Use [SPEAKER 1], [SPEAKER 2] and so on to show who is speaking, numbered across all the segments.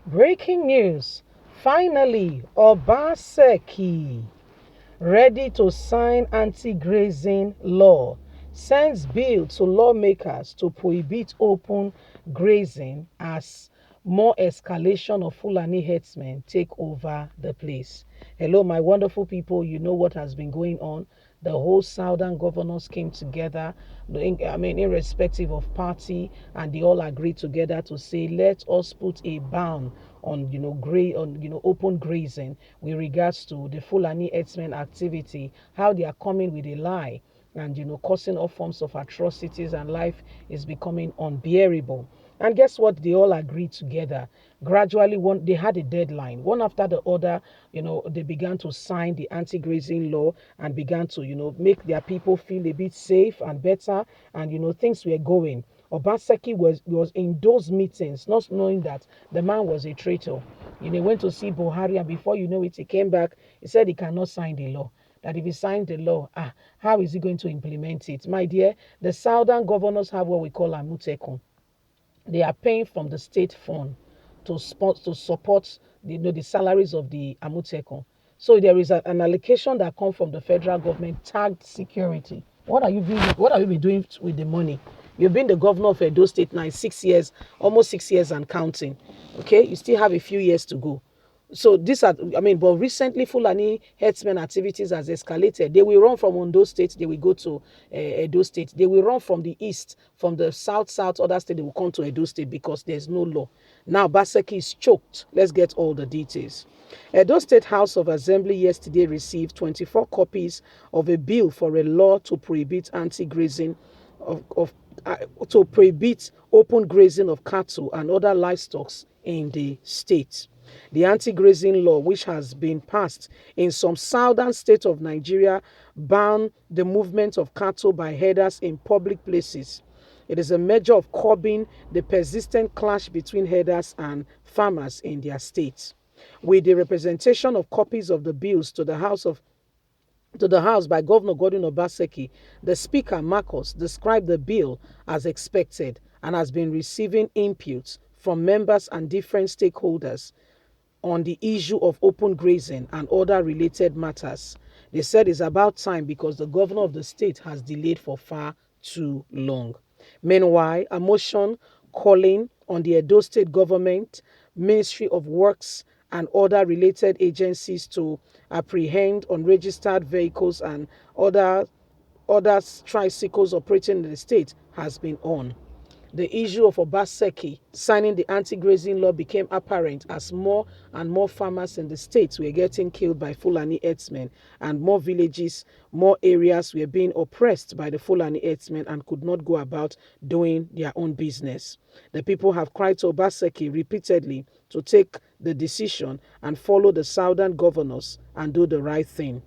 [SPEAKER 1] Breaking news. Finally, Obaseki, ready to sign anti-grazing law, sends bill to lawmakers to prohibit open grazing as more escalation of Fulani herdsmen take over the place. Hello, my wonderful people. You know what has been going on. The whole southern governors came together, irrespective of party, and they all agreed together to say, let us put a ban on, open grazing with regards to the Fulani herdsmen activity, how they are coming with a lie and causing all forms of atrocities, and life is becoming unbearable. And guess what? They all agreed together. Gradually, one they had a deadline. One after the other, they began to sign the anti-grazing law and began to, make their people feel a bit safe and better. And things were going. Obaseki was in those meetings, not knowing that the man was a traitor. He went to see Buhari, and before you know it, he came back. He said he cannot sign the law. That if he signed the law, how is he going to implement it? My dear, the southern governors have what we call amutekun. They are paying from the state fund to support the salaries of the amutekun. So there is an allocation that comes from the federal government tagged security. What are you been doing with the money? You've been the governor of Edo State now 6 years, almost 6 years and counting. Okay, you still have a few years to go. So these are, but recently Fulani herdsmen activities has escalated. They will run from Ondo State, they will go to Edo State. They will run from the east, from the south, other state, they will come to Edo State because there's no law. Now Baseki is choked. Let's get all the details. Edo State House of Assembly yesterday received 24 copies of a bill for a law to prohibit anti-grazing of to prohibit open grazing of cattle and other livestock in the state. The anti-grazing law, which has been passed in some southern states of Nigeria, ban the movement of cattle by herders in public places. It is a measure of curbing the persistent clash between herders and farmers in their states. With the representation of copies of the bills to the House by Governor Gordon Obaseki, the Speaker, Marcos, described the bill as expected and has been receiving inputs from members and different stakeholders on the issue of open grazing and other related matters. They said it's about time because the governor of the state has delayed for far too long. Meanwhile, a motion calling on the Edo State government, Ministry of Works, and other related agencies to apprehend unregistered vehicles and other tricycles operating in the state has been on. The issue of Obaseki signing the anti-grazing law became apparent as more and more farmers in the states were getting killed by Fulani herdsmen, and more villages, more areas were being oppressed by the Fulani herdsmen and could not go about doing their own business. The people have cried to Obaseki repeatedly to take the decision and follow the southern governors and do the right thing.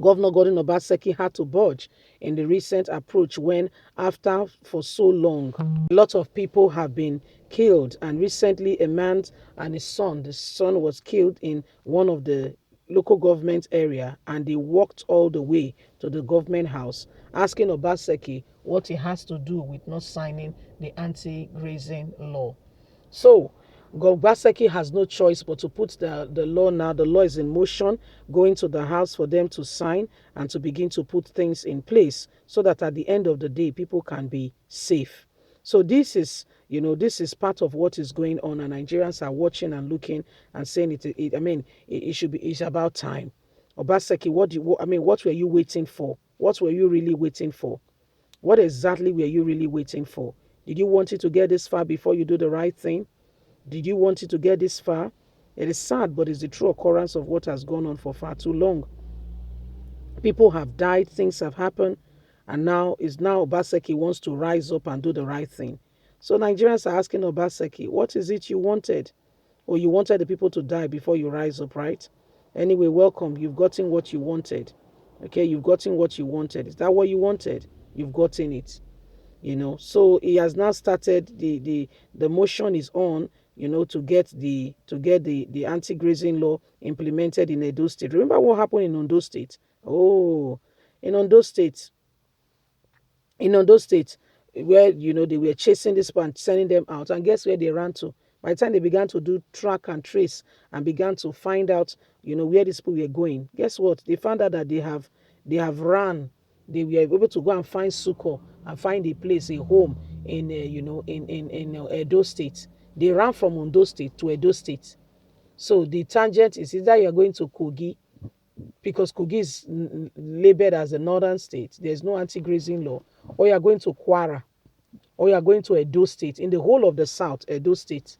[SPEAKER 1] Governor Gordon Obaseki had to budge in the recent approach when, after for so long, a lot of people have been killed. And recently, a man and his son, the son was killed in one of the local government area, and they walked all the way to the government house, asking Obaseki what he has to do with not signing the anti-grazing law. So, Obaseki has no choice but to put the law now. The law is in motion, going to the House for them to sign and to begin to put things in place so that at the end of the day, people can be safe. So this is part of what is going on, and Nigerians are watching and looking and saying it should be, it's about time. Obaseki, what were you waiting for? What were you really waiting for? What exactly were you really waiting for? Did you want it to get this far before you do the right thing? Did you want it to get this far? It is sad, but it's the true occurrence of what has gone on for far too long. People have died, things have happened, and now Obaseki wants to rise up and do the right thing. So Nigerians are asking Obaseki, what is it you wanted? Or you wanted the people to die before you rise up, right? Anyway, welcome. You've gotten what you wanted. Okay, you've gotten what you wanted. Is that what you wanted? You've gotten it. So he has now started the motion is on, to get the anti-grazing law implemented in Edo State. Remember what happened in Ondo State? Oh, in Ondo State, where they were chasing this man, sending them out, and guess where they ran to? By the time they began to do track and trace and began to find out, where these people were going, guess what? They found out that they have run. They were able to go and find succor and find a place, a home in, in Edo State. They ran from Ondo State to Edo State. So the tangent is either you're going to Kogi, because Kogi is labeled as a northern state. There's no anti-grazing law. Or you're going to Kwara, or you're going to Edo State. In the whole of the south, Edo State.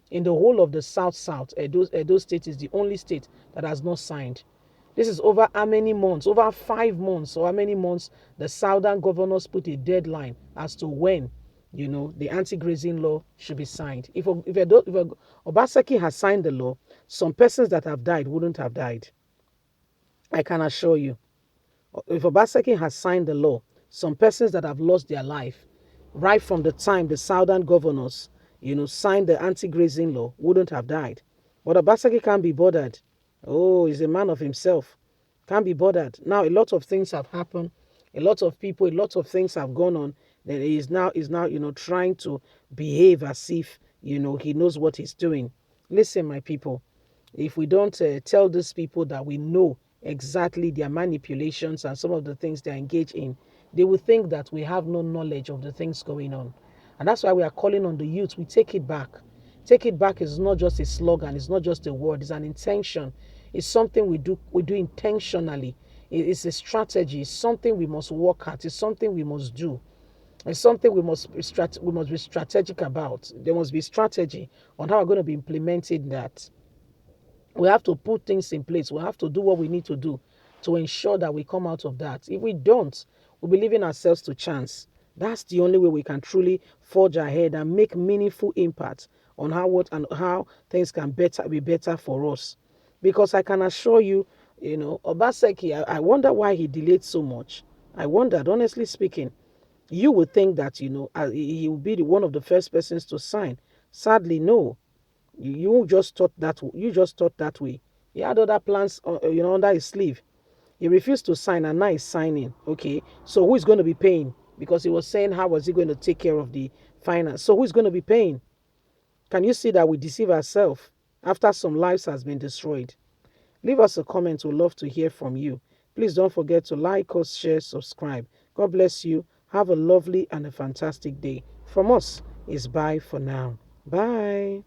[SPEAKER 1] In the whole of the south, Edo State is the only state that has not signed. This is over how many months? Over 5 months, or how many months the southern governors put a deadline as to when, the anti-grazing law should be signed. If Obaseki has signed the law, some persons that have died wouldn't have died. I can assure you. If Obaseki has signed the law, some persons that have lost their life right from the time the southern governors, signed the anti-grazing law wouldn't have died. But Obaseki can't be bothered. Oh, he's a man of himself. Can't be bothered. Now, a lot of things have happened. A lot of people, a lot of things have gone on. Then he is now, trying to behave as if, he knows what he's doing. Listen, my people, if we don't tell these people that we know exactly their manipulations and some of the things they engage in, they will think that we have no knowledge of the things going on. And that's why we are calling on the youth. We take it back. Take it back is not just a slogan. It's not just a word. It's an intention. It's something we do intentionally. It's a strategy. It's something we must work at. It's something we must do. It's something we must be strategic about. There must be strategy on how we're going to be implementing that. We have to put things in place. We have to do what we need to do to ensure that we come out of that. If we don't, we'll be leaving ourselves to chance. That's the only way we can truly forge ahead and make meaningful impact on how things can be better for us. Because I can assure you, Obaseki, I wonder why he delayed so much. I wondered, honestly speaking. You would think that, he will be one of the first persons to sign. Sadly, no. You just thought that. You just thought that way. He had other plans, under his sleeve. He refused to sign, and now he's signing. Okay, so who is going to be paying? Because he was saying, how was he going to take care of the finance? So who is going to be paying? Can you see that we deceive ourselves after some lives has been destroyed? Leave us a comment. We'd love to hear from you. Please don't forget to like us, share, subscribe. God bless you. Have a lovely and a fantastic day. From us, is bye for now. Bye.